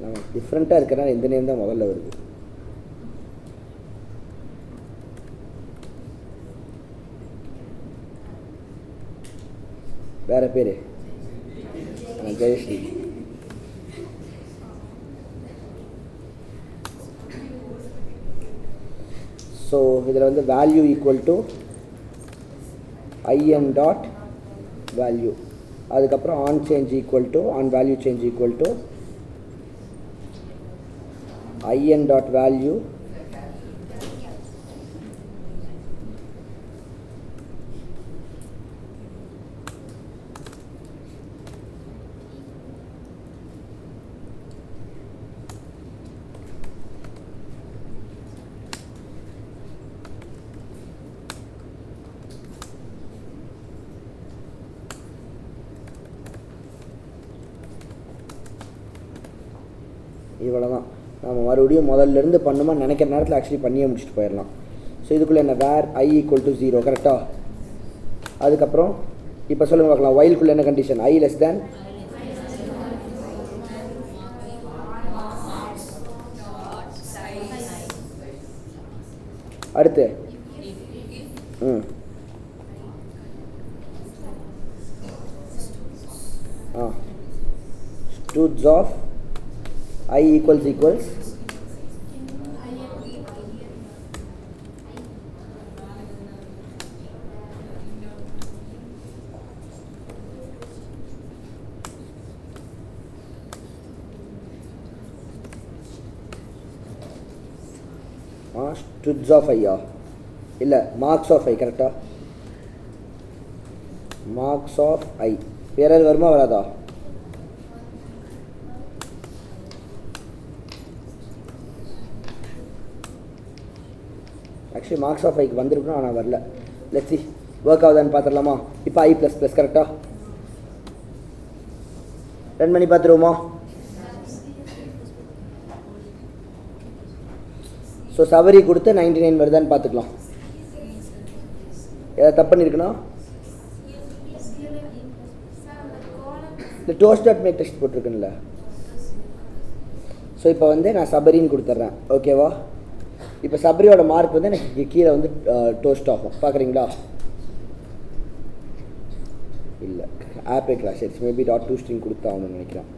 நம்ம டிஃப்ரெண்ட்டாக இருக்கிறனால இந்த நேம் தான் முதல்ல வருது. வேறு பேர் ஜெயஸ்ரீ. ஸோ இதில் வந்து value equal to IN dot value, அதுக்கப்புறம் on change equal to on value change equal to IN dot value இவ்வளோ தான். நம்ம மறுபடியும் முதல்லேருந்து பண்ணுமா நினைக்கிற நேரத்தில் ஆக்சுவலி பண்ணியே முடிச்சுட்டு போயிடலாம். ஸோ இதுக்குள்ளே என்ன வேர் I ஈக்குவல் டு 0 கரெக்டாக. அதுக்கப்புறம் இப்போ சொல்லுங்க பார்க்கலாம், whileக்குள்ளே என்ன கண்டிஷன், I லெஸ் தேன் அடுத்து students of I equals students of I இல்லை marks of I கரெக்டா. marks of I வேறு வருமா வராதா? ஆக்சுவலி மார்க்ஸ் ஆஃப் ஐக்கு வந்திருக்கணும், ஆனால் வரல. லெட்ஸ் சி ஒர்க் ஆகுதான்னு பார்த்துடலாமா. இப்போ I ப்ளஸ் ப்ளஸ் கரெக்டாக ரன் பண்ணி பார்த்துருவோமா. ஸோ சவரி கொடுத்து 99 வருதான்னு பார்த்துக்கலாம். ஏதாவது தப்பு பண்ணியிருக்கணும். இந்த டோஸ்ட் டாட் மேக் டெஸ்ட் போட்டிருக்கேன்ல. ஸோ இப்போ வந்து நான் சபரின்னு கொடுத்துட்றேன், ஓகேவா. இப்போ சபரியோட மார்க் வந்து எனக்கு கீழே வந்து டோஸ்ட் ஆகும், பார்க்குறீங்களா. இல்லை ஆப்பே கிளாஸ் ஆயிடுச்சு, மேபி டாட் டூ ஸ்ட்ரிங் கொடுத்தாகணும்னு நினைக்கிறேன்.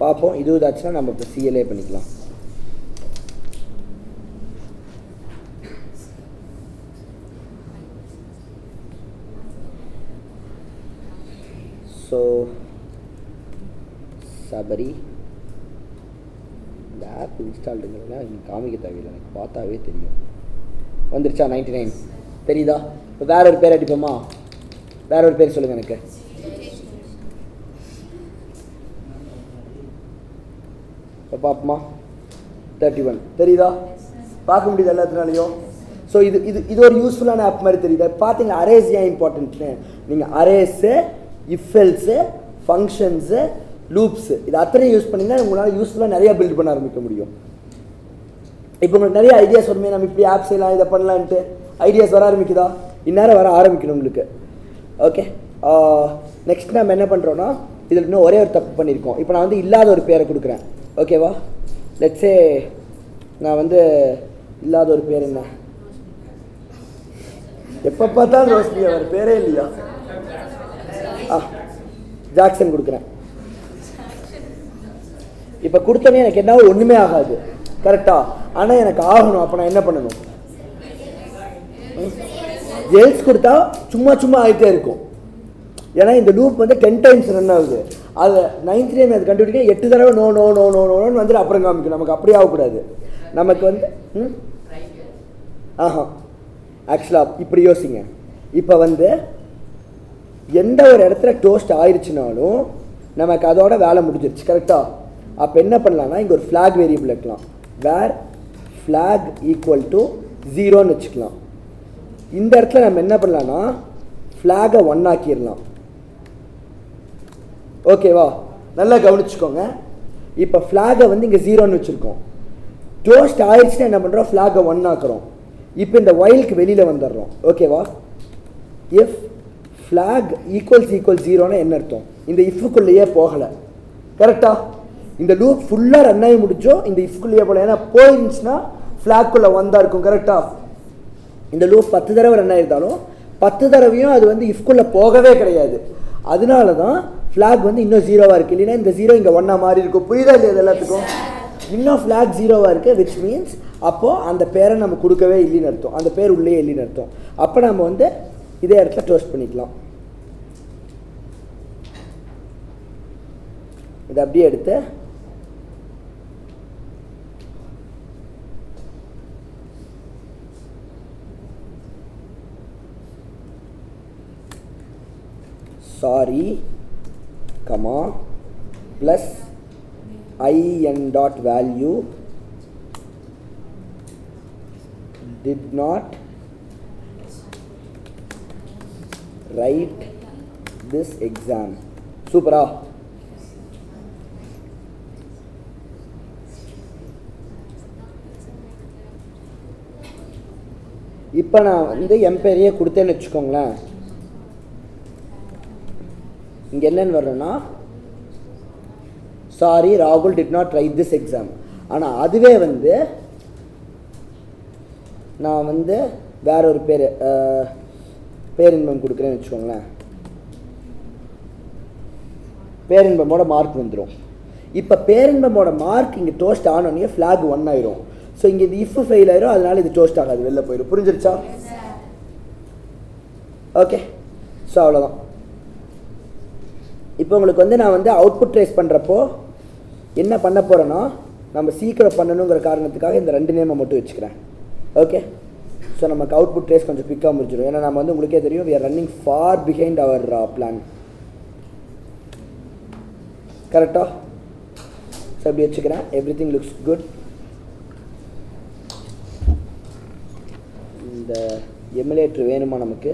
பார்ப்போம், இது இதாச்சுன்னா நம்ம இப்போ CLA பண்ணிக்கலாம். ஸோ சபரி இந்த ஆப் இன்ஸ்டால்டுங்கிறதுனா நீங்கள் காமிக்க தேவையில்லை, எனக்கு பார்த்தாவே தெரியும். வந்துருச்சா 99 தெரியுதா. இப்போ வேற ஒரு பேர் அடிப்போமா, வேற ஒரு பேர் சொல்லுங்கள் எனக்கு. இப்போ பார்ப்போமா 31 தெரியுதா, பார்க்க முடியுது எல்லாத்தினாலையும். ஸோ இது இது இது ஒரு யூஸ்ஃபுல்லான ஆப் மாதிரி தெரியுதா. பார்த்தீங்கன்னா அரேஸ் ஏன் இம்பார்ட்டன்ட்னு. நீங்கள் அரேஸு, இஃப்எல்ஸு, ஃபங்க்ஷன்ஸு, லூப்ஸு இது அத்தனையும் யூஸ் பண்ணிங்கன்னா உங்களால் யூஸ்ஃபுல்லாக நிறையா பில்ட் பண்ண ஆரம்பிக்க முடியும். இப்போ உங்களுக்கு நிறைய ஐடியாஸ் வருமே, நம்ம இப்படி ஆப் செய்யலாம், இதை பண்ணலான்ட்டு ஐடியாஸ் வர ஆரம்பிக்குதா. இந்நேரம் வர ஆரம்பிக்கணும் உங்களுக்கு. ஓகே, நெக்ஸ்ட் நம்ம என்ன பண்ணுறோன்னா, இதில் இன்னும் ஒரே ஒரு தப்பு பண்ணியிருக்கோம். இப்போ நான் வந்து இல்லாத ஒரு பேரை கொடுக்குறேன், ஓகேவா. லெட்ஸே நான் வந்து இல்லாத ஒரு பேர் என்ன, எப்போ பார்த்தாலும் ரோஸ்மி, அவர் பேரே இல்லையா, ஜாக்சன் கொடுக்குறேன். இப்போ கொடுத்தோன்னே எனக்கு என்ன ஒன்றுமே ஆகாது கரெக்டா, ஆனால் எனக்கு ஆகணும். அப்போ நான் என்ன பண்ணணும், எல்ஸ் கொடுத்தா சும்மா சும்மா ஆகிட்டே இருக்கும். ஏன்னா இந்த லூப் வந்து 10 டைம்ஸ் ரன் ஆகுது. அதை 9th டைம் அது கண்டுபிடிக்க 8 தடவை நோ நோ நோ நோ நோன்னு வந்துட்டு அப்புறம் காமிக்கும். நமக்கு அப்படியே ஆகக்கூடாது. நமக்கு வந்து ஆக்சுவலாக இப்படி யோசிங்க. இப்போ வந்து எந்த ஒரு இடத்துல டோஸ்ட் ஆயிடுச்சுனாலும் நமக்கு அதோட வேலை முடிஞ்சிருச்சு கரெக்டாக. அப்போ என்ன பண்ணலாம்னா, இங்கே ஒரு ஃப்ளாக் வேரியபிள் வைக்கலாம், வேர் ஃப்ளாக் ஈக்குவல் டு 0ன்னு வச்சுக்கலாம். இந்த இடத்துல நம்ம என்ன பண்ணலாம்னா ஃப்ளாகை 1 ஆக்கிடலாம், ஓகேவா. நல்லா கவனிச்சுக்கோங்க. இப்போ ஃப்ளாகை வந்து இங்கே 0ன்னு வச்சுருக்கோம். டோஸ்ட் ஆயிடுச்சுன்னா என்ன பண்ணுறோம், ஃப்ளாகை 1 ஆக்குறோம். இப்போ இந்த ஒயிலுக்கு வெளியில் வந்துடுறோம், ஓகேவா. இஃப் ஃப்ளாக் ஈக்குவல்ஸ் 0னா என்ன அர்த்தம், இந்த இஃப்குள்ளேயே போகலை. கரெக்டா? இந்த லூப் ஃபுல்லாக ரன் ஆகி முடிச்சோம், இந்த இஃப்குள்ளேயே போகல. ஏன்னா போயிருந்துச்சுன்னா ஃப்ளாக்குள்ளே வந்தால் இருக்கும். கரெக்டா? இந்த லூப் 10 தடவை ரன் ஆகிருந்தாலும் 10 தடவையும் அது வந்து இஃப்குள்ளே போகவே கிடையாது. அதனால தான் ஃப்ளாக் வந்து இன்னும் 0வாக இருக்குது. இல்லைன்னா இந்த 0 இங்கே 1ஆ மாறி இருக்கும். புரியுதா இல்லையா? இது எல்லாத்துக்கும் இன்னும் ஃப்ளாக் 0வாக இருக்குது, விச் மீன்ஸ் அப்போது அந்த பேரை நம்ம கொடுக்கவே இல்லைன்னு அர்த்தம். அந்த பேர் உள்ளே இல்லைன்னு அர்த்தம். அப்போ நம்ம வந்து இதே இடத்துல டோஸ்ட் பண்ணிக்கலாம். இதை அப்படியே எடுத்து sorry comma plus in dot value did not write this exam. சூப்பரா? இப்போ நான் வந்து எம்பேரியே கொடுத்தேன்னு வச்சுக்கோங்களேன். இங்கே என்னென்னு வரணும்னா சாரி ராகுல் did not right this exam. ஆனால் அதுவே வந்து நான் வந்து வேற ஒரு பேரின்பம் கொடுக்குறேன்னு வச்சுக்கோங்களேன். பேரின்பமோட மார்க் வந்துடும். இப்போ பேரின்பமோட மார்க் இங்கே டோஸ்ட் ஆனோடனே ஃப்ளாக் 1 ஆயிரும். ஸோ இங்கே இது இஃப் ஃபெயில் ஆயிரும், அதனால இது டோஸ்ட் ஆகாது, வெளில போயிடும். புரிஞ்சிருச்சா? ஓகே. ஸோ அவ்வளோதான். இப்போ உங்களுக்கு வந்து நான் வந்து அவுட்புட் ட்ரேஸ் பண்ணுறப்போ என்ன பண்ண போகிறேன்னா, நம்ம சீக்கிரம் பண்ணணுங்கிற காரணத்துக்காக இந்த 2 நேமை மட்டும் வச்சுக்கிறேன். ஓகே. ஸோ நமக்கு அவுட்புட் ட்ரேஸ் கொஞ்சம் குயிக்காக முடிஞ்சிடும். ஏன்னா நம்ம வந்து உங்களுக்கே தெரியும், we are running far behind our plan. கரெக்டாக? ஸோ அப்படி வச்சுக்கிறேன். Everything looks good. இந்த எமுலேட்டர் வேணுமா நமக்கு?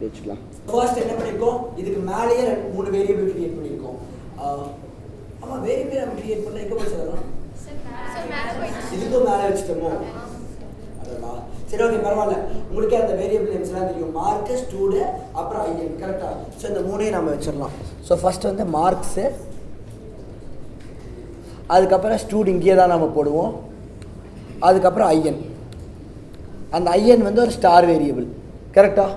வச்சுக்கலாம். ஃபர்ஸ்ட் என்ன பண்ணியிருக்கோம், இதுக்கு மேலேயே 3 வேரியபிள் கிரியேட் பண்ணியிருக்கோம். ஆமாம், வேரியபிள் நம்ம கிரியேட் பண்ண எங்கே போய் சொல்லலாம்? இதுக்கும் மேலே வச்சுட்டோமோ? அதா சரி, ஓகே, பரவாயில்ல. உங்களுக்கே அந்த வேரியபிள் நேம்ஸ்லாம் தெரியும். மார்க்கு, ஸ்டூடு, அப்புறம் ஐஎன். கரெக்டாக? ஸோ இந்த 3ஐயும் நம்ம வச்சிடலாம். ஸோ ஃபஸ்ட்டு வந்து மார்க்ஸு, அதுக்கப்புறம் ஸ்டூட் இங்கேயே தான் நம்ம போடுவோம். அதுக்கப்புறம் ஐஎன். அந்த ஐஎன் வந்து ஒரு ஸ்டார் வேரியபிள். கரெக்டாக?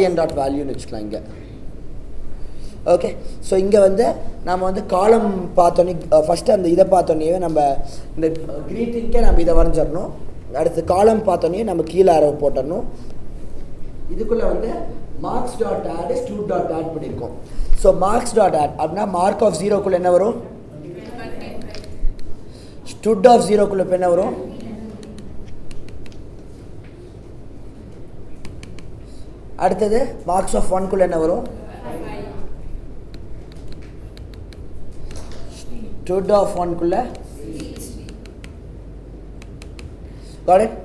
in dot வேல்யூன்னு வச்சுக்கலாம் இங்கே. ஓகே. ஸோ இங்கே வந்து நம்ம வந்து காலம் பார்த்தோன்னே ஃபஸ்ட்டு அந்த இதை பார்த்தோன்னே நம்ம இந்த க்ரீட்டிங்க்கே நம்ம இதை வரைஞ்சிடணும். அடுத்து காலம் பார்த்தோன்னே நம்ம கீழே அரவு போட்டுடணும். இதுக்குள்ளே வந்து marks dot add stud dot add பண்ணியிருக்கோம். ஸோ மார்க்ஸ் டாட் ஆட் அப்படின்னா மார்க் ஆஃப் 0க்குள்ளே என்ன வரும்? ஸ்டூட் ஆஃப் 0க்குள்ளே இப்போ என்ன வரும்? அடுத்தது மார்க்ஸ் ஆஃப் 1க்குள்ளே என்ன வரும்? ஸ்டூட் ஆஃப் 1க்குள்ளே. Got it?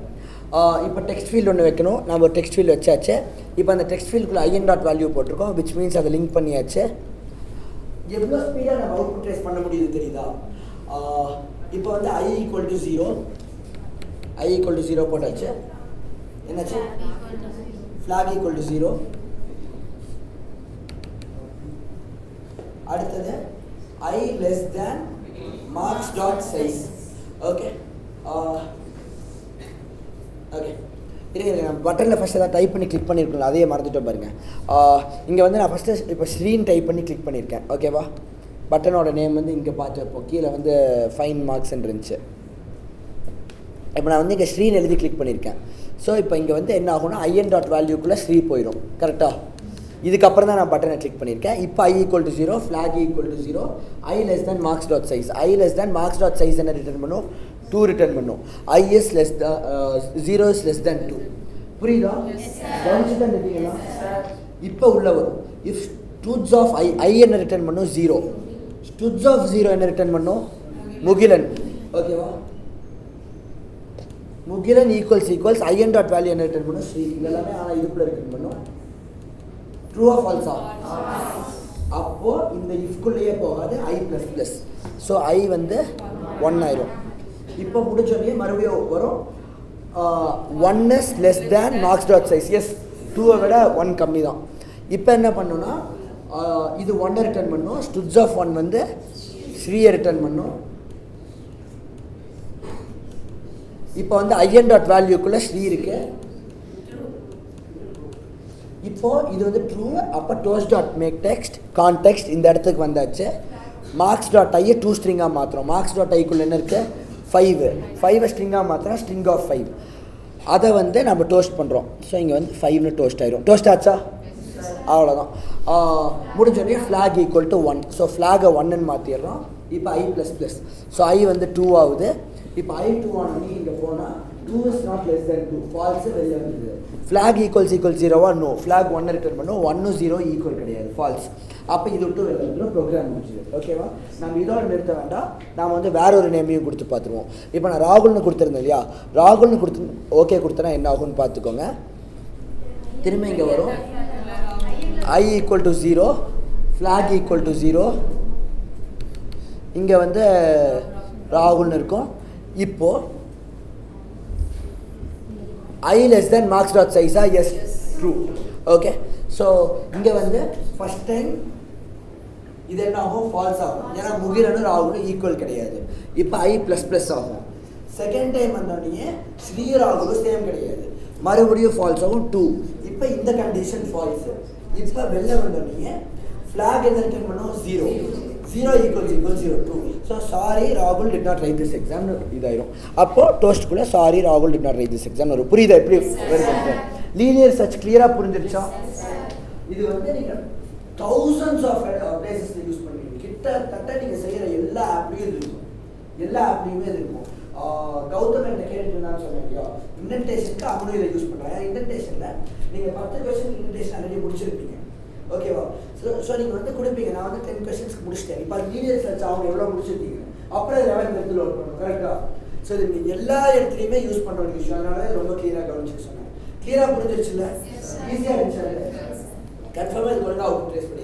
இப்போ டெக்ஸ்ட் ஃபீல்டு ஒன்று வைக்கணும். நம்ம ஒரு டெக்ஸ்ட் ஃபீல்டு வச்சாச்சு. இப்போ அந்த டெக்ஸ்ட் ஃபீல்டுக்குள்ளே in டாட் வேல்யூ போட்டிருக்கோம், விச் மீன்ஸ் அதை லிங்க் பண்ணியாச்சு. எவ்வளோ ஸ்பீடாக நம்ம அவுட்புட் ட்ரேஸ் பண்ண முடியுது தெரியுதா? இப்போ வந்து i = 0 போட்டாச்சு. என்னாச்சு? flag = 0. அடுத்தது I less than marks dot size. Okay. Okay, இருங்க, நான் பட்டனில் ஃபஸ்ட்டு எதாவது டைப் பண்ணி கிளிக் பண்ணியிருக்கோம்ல, அதையே மறந்துட்டோம் பாருங்கள். இங்கே வந்து நான் ஃபஸ்ட்டு இப்போ ஸ்க்ரீன் டைப் பண்ணி கிளிக் பண்ணியிருக்கேன். ஓகேவா? பட்டனோட நேம் வந்து இங்கே பார்த்துப்போ கீழே வந்து ஃபைன் மார்க்ஸ்ன்னு இருந்துச்சு. இப்போ நான் வந்து இங்கே ஸ்க்ரீன் எழுதி கிளிக் பண்ணியிருக்கேன். ஸோ இப்போ இங்கே வந்து என்ன ஆகும்னா in டாட் வேல்யூக்குள்ளே ஸ்ரீ போயிடும். கரெக்டாக? இதுக்கப்புறம் தான் நான் பட்டனை கிளிக் பண்ணியிருக்கேன். இப்போ i = 0, flag = 0, I less than marks dot size. I less than marks dot size என்ன ரிட்டர்ன் பண்ணும்? 2 ரிட்டர்ன் பண்ணும். I is less than 0 is less than 2. புரியுதா? கவனிச்சு தான் இருக்கீங்களா? இப்போ உள்ள வரும். if studs of I என்ன ரிட்டர்ன் பண்ணும்? 0. studs of 0 என்ன ரிட்டர்ன் பண்ணும்? முகிலன். ஓகேவா? Mugilan equals in dot value என்ன ரிட்டர்ன் பண்ணும்? ஸ்ரீ. இதெல்லாமே ஆனால் இதுக்குள்ளே ரிட்டர்ன் பண்ணும். ட்ரூ ஆஃப் ஃபால்ஸா? அப்போது இந்த இஃப்குள்ளேயே போகாது, I++. ஸோ I வந்து 1 ஆயிரும். இப்போ முடிச்சோடனே மறுபடியும் வரும் 1 is less than marks dot size. Yes, 2 விட 1 கம்மி தான். இப்போ என்ன பண்ணோன்னா இது 1 ரிட்டர்ன் பண்ணோம், ஸ்டுட்ஸ் ஆஃப் 1 வந்து 3 ரிட்டர்ன் பண்ணோம். இப்போ வந்து in டாட் வேல்யூக்குள்ளே 3 இருக்கு. இப்போ இது வந்து ட்ரூ. அப்போ toast dot make text context இந்த இடத்துக்கு வந்தாச்சு. மார்க்ஸ் டாட் ஐயை 2 ஸ்ட்ரிங்காக மாற்றுறோம். மார்க்ஸ் டாட் ஐக்குள்ளே என்ன இருக்குது 5 ஸ்ட்ரிங்காக மாற்றுறோம், ஸ்ட்ரிங் ஆஃப் 5. அதை வந்து நம்ம டோஸ்ட் பண்ணுறோம். ஸோ இங்கே வந்து 5னு டோஸ்ட் ஆயிரும். டோஸ்ட் ஆச்சா? அவ்வளோதான். முடிஞ்சோடனே ஃப்ளாக் ஈக்குவல் டு 1. ஸோ ஃப்ளாகை 1ன்னு மாற்றிடுறோம். இப்போ I++. ஸோ I வந்து 2 ஆகுது. இப்போ I2 ஆனோடனே இங்கே போனால் 2 is not less than 2 false வெளியே வந்துடுது. ஃப்ளாக் ஈக்குவல்ஸ் 0வா? நோ. ஃப்ளாக் 1 ரிட்டர்ன் பண்ணும், 1 0 ஈக்குவல் கிடையாது, ஃபால்ஸ். அப்போ இது விட்டு வெளியே வந்துடும், ப்ரோக்ராம் முடிச்சுது. ஓகேவா? நம்ம இதோட நிறுத்த வேண்டாம், நாம் வந்து வேற ஒரு நேமையும் கொடுத்து பார்த்துருவோம். இப்போ நான் ராகுல்னு கொடுத்துருந்தேன் இல்லையா, ராகுல்னு கொடுத்து ஓகே கொடுத்தனா என்ன ஆகும்னு பார்த்துக்கோங்க. திரும்ப இங்கே வரும் I equal to 0, flag equal to 0, இங்கே வந்து ராகுல்னு இருக்கும். இப்போது I less than marks dot size yes true. Okay, so இங்கே வந்து ஃபஸ்ட் டைம் இது என்ன ஆகும், ஃபால்ஸ் ஆகும். ஏன்னா முகிரனும் ராகுலும் ஈக்குவல் கிடையாது. இப்போ I++ ஆகும். செகண்ட் டைம் வந்தோடனே ஸ்ரீ ராகுலும் சேம் கிடையாது, மறுபடியும் ஃபால்ஸ் ஆகும் 2. இப்போ இந்த கண்டிஷன் ஃபால்ஸ். இப்போ வெளில வந்தோடனே ஃப்ளாக் என்ன ரிட்டர்ன் பண்ணோம் 0 ஈக்குவல் 2. ஸோ சாரி ராகுல் டிட் நாட் ரைட் திஸ் எக்ஸாம்னு இதாயிரும். அப்போது டோஸ்ட்டுக்குள்ளே சாரி ராகுல் did not right this exam வரும். புரியுதா எப்படி லீனியர் சர்ச் கிளியராக புரிஞ்சிருச்சா? இது வந்து நீங்கள் thousands ஆஃப் பிளேசஸில் யூஸ் பண்ணுவீங்க. கிட்டத்தட்ட நீங்கள் செய்கிற எல்லா ஆப்லேயும் இது இருக்கும், எல்லா ஆப்லேயுமே இது இருக்கும். கௌதம் என்ன கேட்டுட்டு இருந்தான்னு சொன்னேன் இல்லையா, இன்டென்டேஷனுக்கு அவனும் இதை யூஸ் பண்ணுறாங்க. இன்டென்டேஷனில் நீங்கள் 10 கொஸ்டின் இன்டென்டேஷன் ஆல்ரெடி முடிச்சிருப்பீங்க. ஓகேவா? ஸோ நீங்கள் வந்து கொடுப்பீங்க, நான் வந்து 10 கொஸ்டின்ஸ்க்கு முடிச்சிட்டேன். இப்போ லீனியர் சர்ச் அவங்க எவ்வளோ முடிச்சிருக்கீங்க, அப்புறம் 11th இடத்துல லோட் பண்ணணும். கரெக்டாக? ஸோ இது நீங்கள் எல்லா இடத்துலையுமே யூஸ் பண்ணுற ஒரு விஷயம். அதனால ரொம்ப கிளியராக கவனிச்சு சொன்னேன். கிளியராக புரிஞ்சிருச்சுல்ல? ஈஸியாக இருந்துச்சு. கன்ஃபார்மாக இது ஒழுங்காக அவுட் ட்ரேஸ் பண்ணி